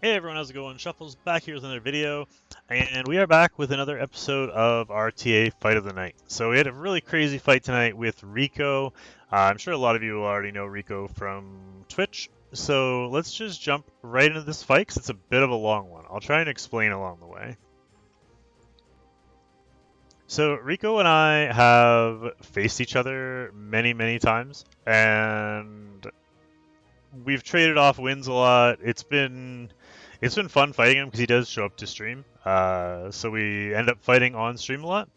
Hey everyone, how's it going? Shuffles back here with another video, and we are back with another episode of RTA Fight of the Night. So we had a really crazy fight tonight with Rico. I'm sure a lot of you will already know Rico from Twitch. So let's just jump right into this fight because it's a bit of a long one. I'll try and explain along the way. So Rico and I have faced each other many times, and we've traded off wins a lot. It's been fun fighting him because he does show up to stream. So we end up fighting on stream a lot.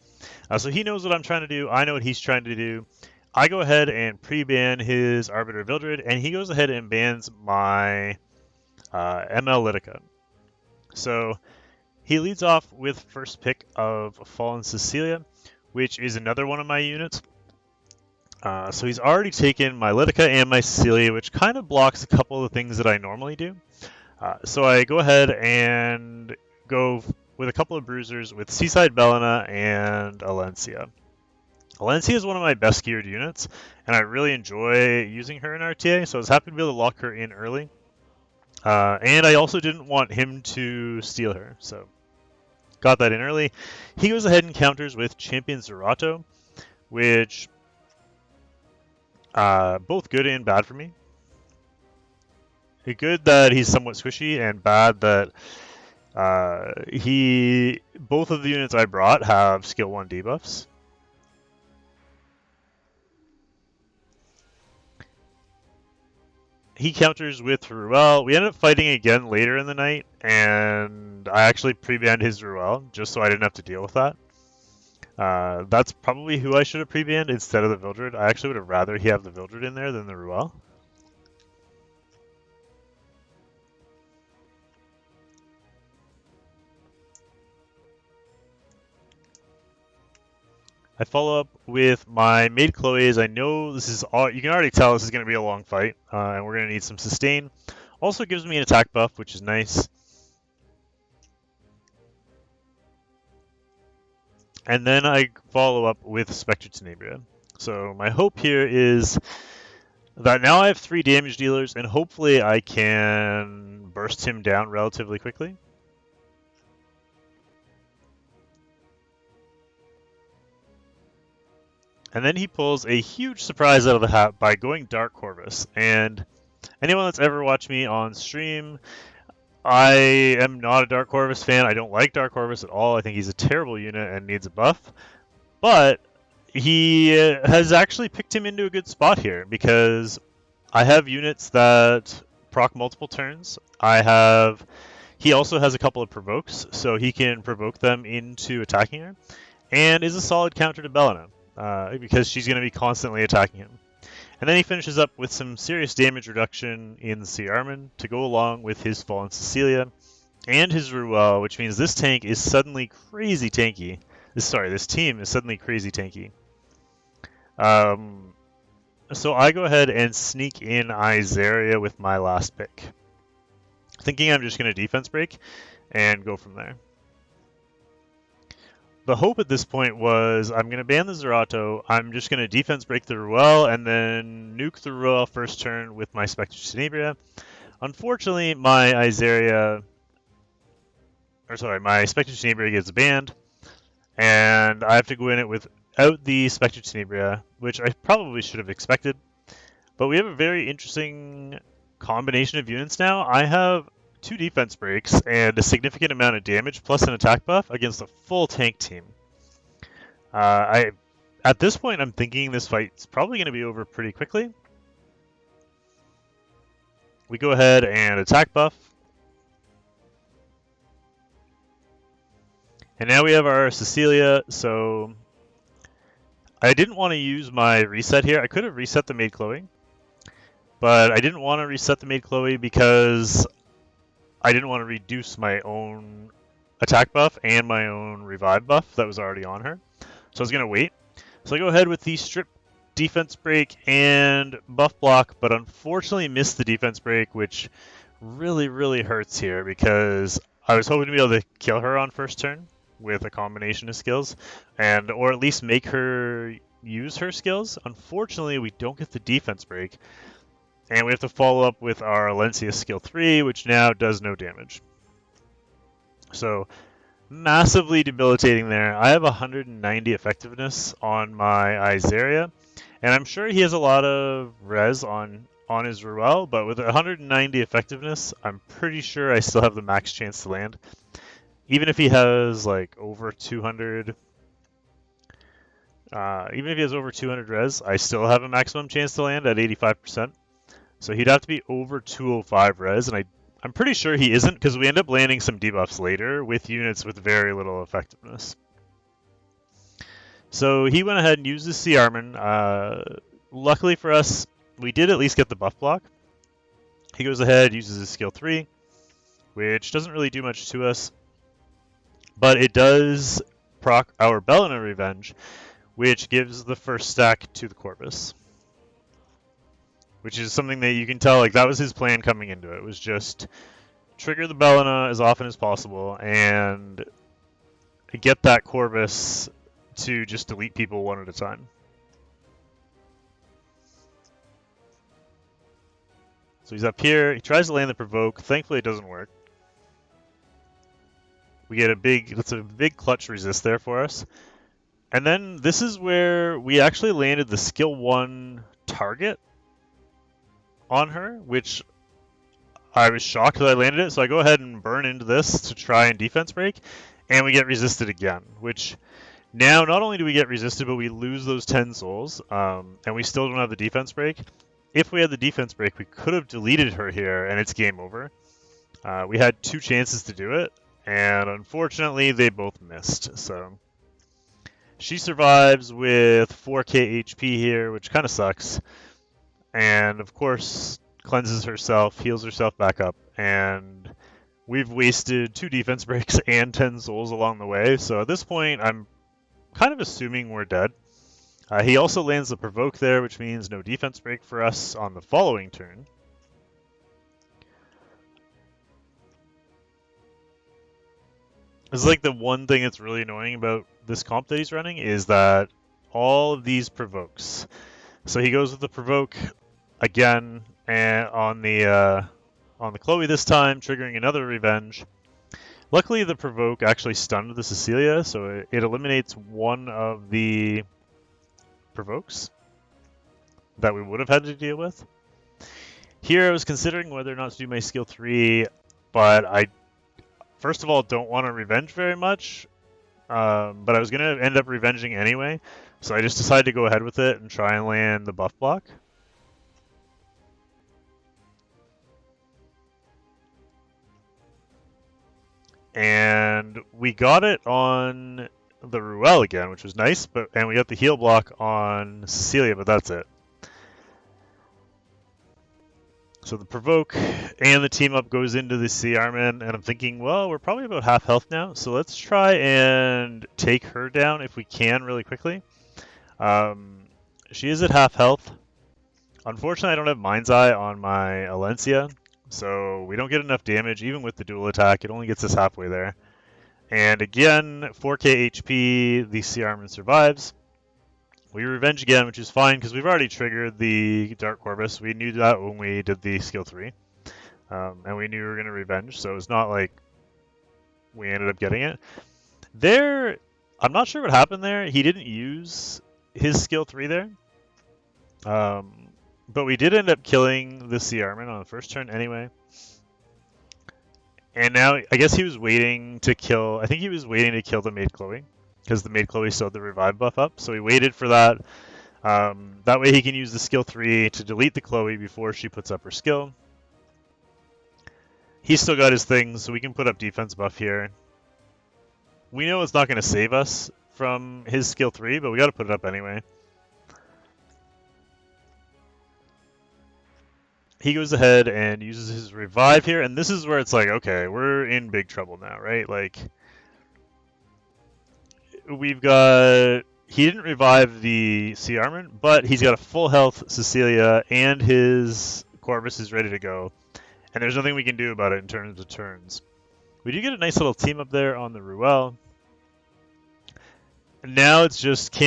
So he knows what I'm trying to do. I know what he's trying to do. I go ahead and pre-ban his Arbiter Vildred, and he goes ahead and bans my ML Litica. So he leads off with first pick of Fallen Cecilia, which is another one of my units. So he's already taken my Litica and my Cecilia, which kind of blocks a couple of the things that I normally do. So I go ahead and go with a couple of bruisers with Seaside Bellina and Alencia. Alencia is one of my best geared units, and I really enjoy using her in RTA, so I was happy to be able to lock her in early. And I also didn't want him to steal her, so got that in early. He goes ahead and counters with Champion Zerato, which both good and bad for me. Good that he's somewhat squishy, and bad that both of the units I brought have skill 1 debuffs. He counters with Ruel. We ended up fighting again later in the night, and I actually pre-banned his Ruel just so I didn't have to deal with that. That's probably who I should have pre-banned instead of the Vildred. I actually would have rather he have the Vildred in there than the Ruel. I follow up with my Maid Chloe's. I know this is all, you can already tell this is going to be a long fight, and we're going to need some sustain. Also gives me an attack buff, which is nice. And then I follow up with Spectre Tenebria. So my hope here is that now I have 3 damage dealers, and hopefully I can burst him down relatively quickly. And then he pulls a huge surprise out of the hat by going Dark Corvus. And anyone that's ever watched me on stream, I am not a Dark Corvus fan. I don't like Dark Corvus at all. I think he's a terrible unit and needs a buff. But he has actually picked him into a good spot here because I have units that proc multiple turns. He also has a couple of provokes, so he can provoke them into attacking her, and is a solid counter to Bellina. Because she's going to be constantly attacking him. And then he finishes up with some serious damage reduction in the Sea Armin to go along with his Fallen Cecilia and his Ruel, which means this tank is suddenly crazy tanky. This team is suddenly crazy tanky. So I go ahead and sneak in Izaria with my last pick, thinking I'm just going to defense break and go from there. The hope at this point was I'm going to ban the Zerato, I'm just going to defense break the Ruel, and then nuke the Ruel first turn with my Spectre Tenebria. Unfortunately, my Spectre Tenebria gets banned, and I have to go in it without the Spectre Tenebria, which I probably should have expected. But we have a very interesting combination of units now. I have 2 defense breaks and a significant amount of damage plus an attack buff against a full tank team. At this point, I'm thinking this fight's probably going to be over pretty quickly. We go ahead and attack buff. And now we have our Cecilia, so I didn't want to use my reset here. I could have reset the Maid Chloe, but I didn't want to reset the Maid Chloe because I didn't want to reduce my own attack buff and my own revive buff that was already on her. So I was going to wait. So I go ahead with the strip defense break and buff block, but unfortunately missed the defense break, which really hurts here because I was hoping to be able to kill her on first turn with a combination of skills, or at least make her use her skills. Unfortunately, we don't get the defense break. And we have to follow up with our Alencia skill 3, which now does no damage. So massively debilitating there. I have 190 effectiveness on my Izaria, and I'm sure he has a lot of res on his Ruel, but with 190 effectiveness, I'm pretty sure I still have the max chance to land. Even if he has like over 200, even if he has over 200 res, I still have a maximum chance to land at 85%. So he'd have to be over 205 res, and I'm pretty sure he isn't because we end up landing some debuffs later with units with very little effectiveness. So he went ahead and used his Sea Armin. Luckily for us, we did at least get the buff block. He goes ahead, uses his skill 3, which doesn't really do much to us, but it does proc our Bellina Revenge, which gives the first stack to the Corvus. Which is something that you can tell, like, that was his plan coming into it, was just trigger the Bellina as often as possible and get that Corvus to just delete people one at a time. So he's up here, he tries to land the Provoke, thankfully it doesn't work. We get that's a big clutch resist there for us. And then this is where we actually landed the skill 1 target on her, which I was shocked that I landed it, so I go ahead and burn into this to try and defense break, and we get resisted again, which now not only do we get resisted, but we lose those 10 souls, and we still don't have the defense break. If we had the defense break, we could have deleted her here, and it's game over. We had 2 chances to do it, and unfortunately, they both missed, so she survives with 4k HP here, which kind of sucks. And of course, cleanses herself, heals herself back up, and we've wasted 2 defense breaks and 10 souls along the way. So at this point, I'm kind of assuming we're dead. He also lands the Provoke there, which means no defense break for us on the following turn. It's like the one thing that's really annoying about this comp that he's running is that all of these provokes. So he goes with the Provoke again, and on the Chloe this time, triggering another revenge. Luckily, the Provoke actually stunned the Cecilia, so it eliminates one of the Provokes that we would have had to deal with. Here, I was considering whether or not to do my skill 3, but I, first of all, don't want to revenge very much, but I was going to end up revenging anyway, so I just decided to go ahead with it and try and land the buff block. And we got it on the Ruel again, which was nice, and we got the heal block on Cecilia, but that's it. So the Provoke and the team up goes into the Sea Armin, and I'm thinking, well, we're probably about half health now, so let's try and take her down if we can really quickly. She is at half health. Unfortunately, I don't have Mind's Eye on my Alencia, so we don't get enough damage. Even with the dual attack, it only gets us halfway there. And again, 4k HP, the Sea Armin survives. We revenge again, which is fine because we've already triggered the Dark Corvus. We knew that when we did the skill 3. And we knew we were going to revenge, so it's not like we ended up getting it. There, I'm not sure what happened there. He didn't use his skill 3 there. But we did end up killing the Sea Armin on the first turn anyway. And now, I guess he was waiting to kill... I think he was waiting to kill the Maid Chloe, because the Maid Chloe still had the revive buff up. So he waited for that. That way he can use the skill 3 to delete the Chloe before she puts up her skill. He's still got his things, so we can put up defense buff here. We know it's not going to save us from his skill 3, but we got to put it up anyway. He goes ahead and uses his revive here, and this is where it's like, okay, we're in big trouble now, right? Like, we've got... He didn't revive the Sea Armin, but he's got a full health Cecilia, and his Corvus is ready to go. And there's nothing we can do about it in terms of turns. We do get a nice little team up there on the Ruel. Now it's just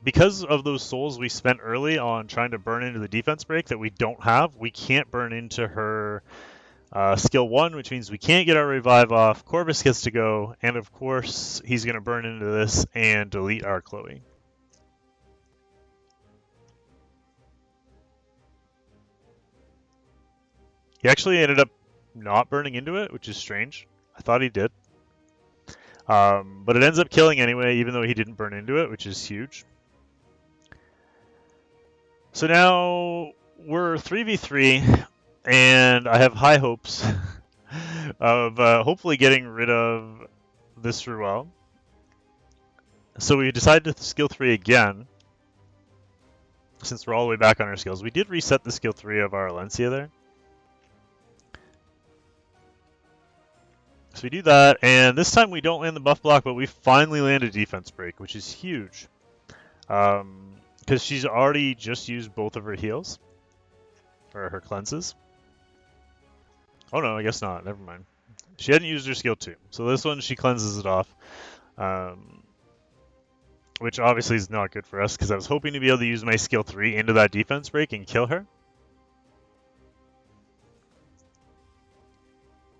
because of those souls we spent early on trying to burn into the defense break that we don't have, we can't burn into her skill 1, which means we can't get our revive off. Corvus gets to go, and of course he's going to burn into this and delete our Chloe. He actually ended up not burning into it, which is strange. I thought he did. But it ends up killing anyway, even though he didn't burn into it, which is huge. So now we're 3v3, and I have high hopes of hopefully getting rid of this Ruel. So we decided to skill 3 again, since we're all the way back on our skills. We did reset the skill 3 of our Alencia there. So we do that, and this time we don't land the buff block, but we finally land a defense break, which is huge. Because she's already just used both of her heals, or her cleanses. Oh no, I guess not, never mind. She hadn't used her skill 2, so this one she cleanses it off. Which obviously is not good for us, because I was hoping to be able to use my skill 3 into that defense break and kill her.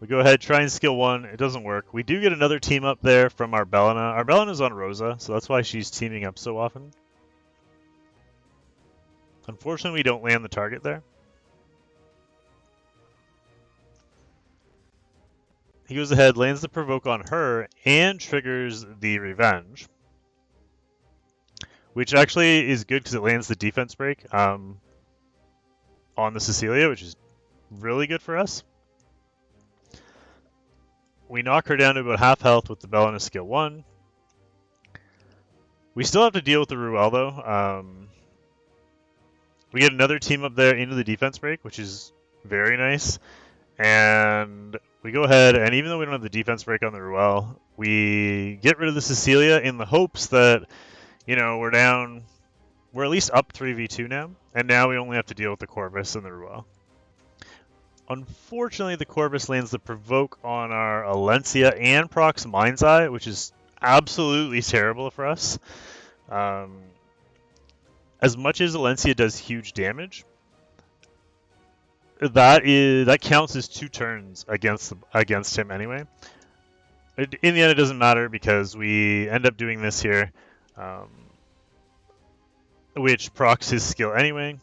We go ahead, try and skill 1. It doesn't work. We do get another team up there from our Bellina. Our Bellina's on Rosa, so that's why she's teaming up so often. Unfortunately, we don't land the target there. He goes ahead, lands the provoke on her, and triggers the revenge. Which actually is good because it lands the defense break on the Cecilia, which is really good for us. We knock her down to about half health with the Bellina skill 1. We still have to deal with the Ruel though. We get another team up there into the defense break, which is very nice. And we go ahead, and even though we don't have the defense break on the Ruel, we get rid of the Cecilia in the hopes that, you know, we're at least up 3v2 now, and now we only have to deal with the Corvus and the Ruel. Unfortunately, the Corvus lands the provoke on our Alencia and procs Mind's Eye, which is absolutely terrible for us. As much as Alencia does huge damage, that counts as 2 turns against him anyway. In the end, it doesn't matter because we end up doing this here, which procs his skill anyway.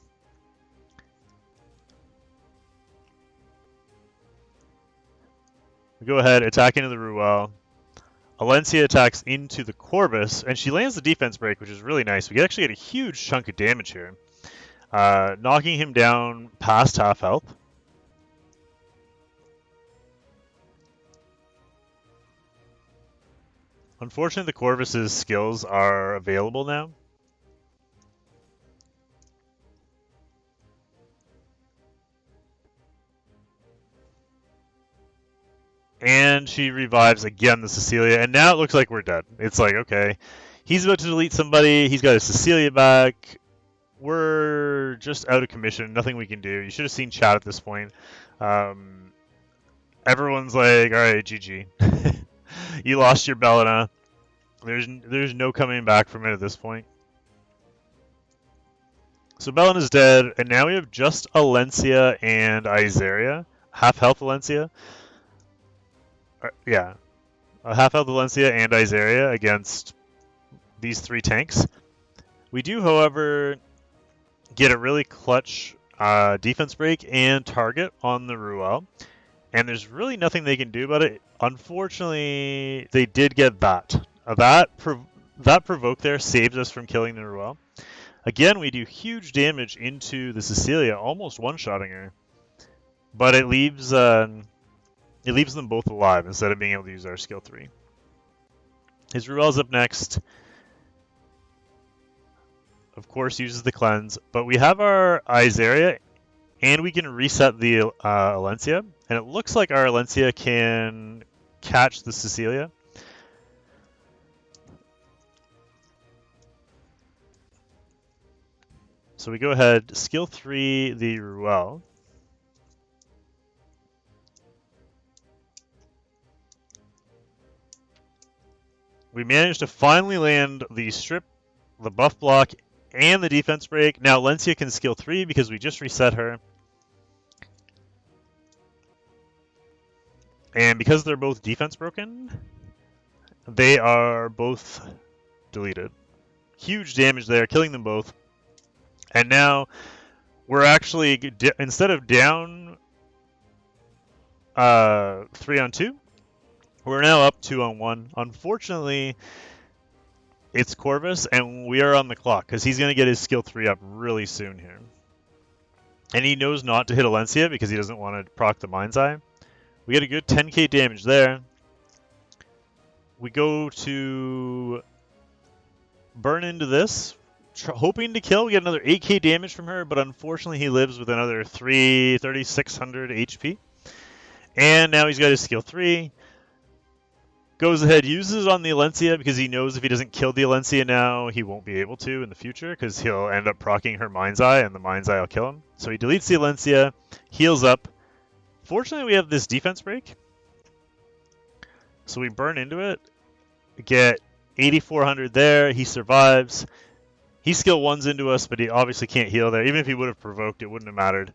We go ahead, attack into the Ruel. Alencia attacks into the Corvus, and she lands the defense break, which is really nice. We actually get a huge chunk of damage here, knocking him down past half health. Unfortunately, the Corvus's skills are available now. And she revives again the Cecilia, and now it looks like we're dead. It's like, okay, he's about to delete somebody, he's got his Cecilia back, we're just out of commission, nothing we can do. You should have seen chat at this point. Everyone's like, alright, GG. You lost your Bellina. There's no coming back from it at this point. So Bellina's dead, and now we have just Alencia and Izaria. Half health Alencia. Yeah, a half health Alencia and Izaria against these 3 tanks. We do, however, get a really clutch defense break and target on the Ruel, and there's really nothing they can do about it. Unfortunately, they did get that. That provoke there saves us from killing the Ruel. Again, we do huge damage into the Cecilia, almost one-shotting her, but it leaves them both alive instead of being able to use our skill 3. His Ruel's up next. Of course, uses the cleanse, but we have our Izaria, and we can reset the Alencia, and it looks like our Alencia can catch the Cecilia. So we go ahead, skill 3 the Ruel. We managed to finally land the strip, the buff block, and the defense break. Now Alencia can skill 3 because we just reset her. And because they're both defense broken, they are both deleted. Huge damage there, killing them both. And now we're actually, instead of down 3-on-2, we're now up 2-on-1. Unfortunately, it's Corvus, and we are on the clock because he's going to get his skill 3 up really soon here. And he knows not to hit Alencia because he doesn't want to proc the Mind's Eye. We get a good 10k damage there. We go to burn into this, hoping to kill. We get another 8k damage from her, but unfortunately he lives with another 3,600 HP. And now he's got his skill 3. Goes ahead, uses it on the Alencia because he knows if he doesn't kill the Alencia now, he won't be able to in the future because he'll end up proccing her Mind's Eye and the Mind's Eye will kill him. So he deletes the Alencia, heals up. Fortunately, we have this defense break. So we burn into it, get 8,400 there, he survives. He skill 1s into us, but he obviously can't heal there. Even if he would have provoked, it wouldn't have mattered.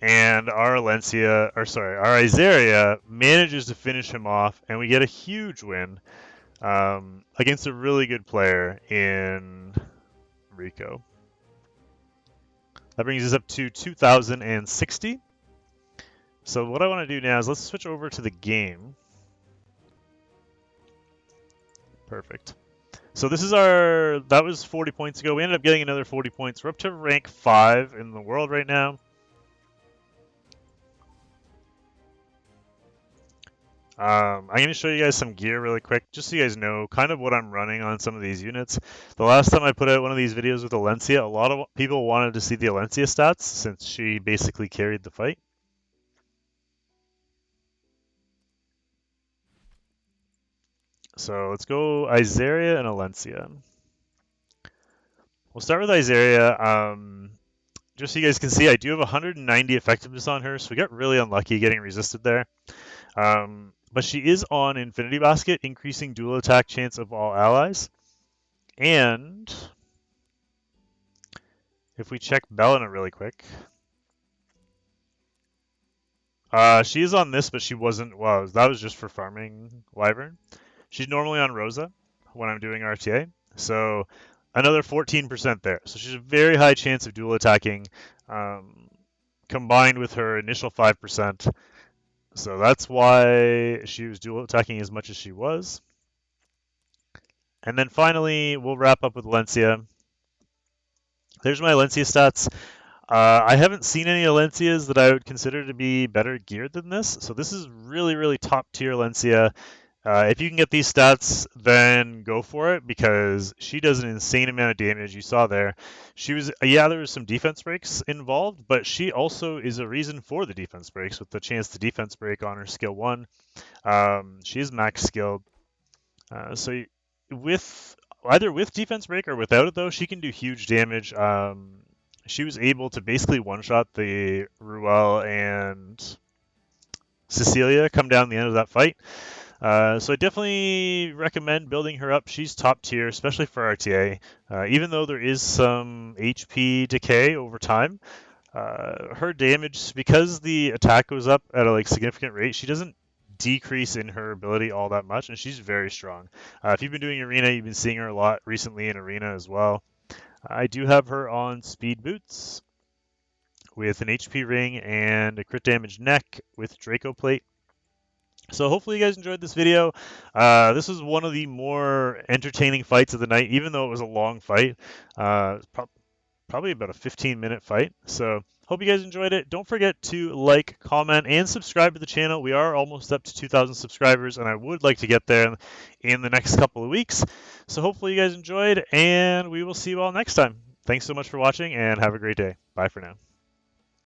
And our our Izaria manages to finish him off, and we get a huge win against a really good player in Rico. That brings us up to 2,060. So what I want to do now is let's switch over to the game. Perfect. So this is that was 40 points ago. We ended up getting another 40 points. We're up to rank 5 in the world right now. I'm going to show you guys some gear really quick, just so you guys know kind of what I'm running on some of these units. The last time I put out one of these videos with Alencia, a lot of people wanted to see the Alencia stats since she basically carried the fight. So let's go Izaria and Alencia. We'll start with Izaria. Just so you guys can see, I do have 190 effectiveness on her, so we got really unlucky getting resisted there. But she is on Infinity Basket, increasing dual attack chance of all allies. And if we check Belena really quick, she is on this, but she wasn't. Well, that was just for farming Wyvern. She's normally on Rosa when I'm doing RTA, so another 14% there. So she's a very high chance of dual attacking, combined with her initial 5%. So that's why she was dual attacking as much as she was. And then finally, we'll wrap up with Alencia. There's my Alencia stats. I haven't seen any Alencias that I would consider to be better geared than this. So this is really, really top tier Alencia. If you can get these stats, then go for it because she does an insane amount of damage. You saw there. She was, there was some defense breaks involved, but she also is a reason for the defense breaks with the chance to defense break on her skill 1. She is max skilled. So either with defense break or without it though, she can do huge damage. She was able to basically one-shot the Ruel and Cecilia come down the end of that fight. So I definitely recommend building her up. She's top tier, especially for RTA. Even though there is some HP decay over time, her damage, because the attack goes up at a significant rate, she doesn't decrease in her ability all that much, and she's very strong. If you've been doing Arena, you've been seeing her a lot recently in Arena as well. I do have her on speed boots with an HP ring and a crit damage neck with Draco plate. So hopefully you guys enjoyed this video. This was one of the more entertaining fights of the night, even though it was a long fight. Probably about a 15-minute fight. So hope you guys enjoyed it. Don't forget to like, comment, and subscribe to the channel. We are almost up to 2,000 subscribers, and I would like to get there in the next couple of weeks. So hopefully you guys enjoyed, and we will see you all next time. Thanks so much for watching, and have a great day. Bye for now.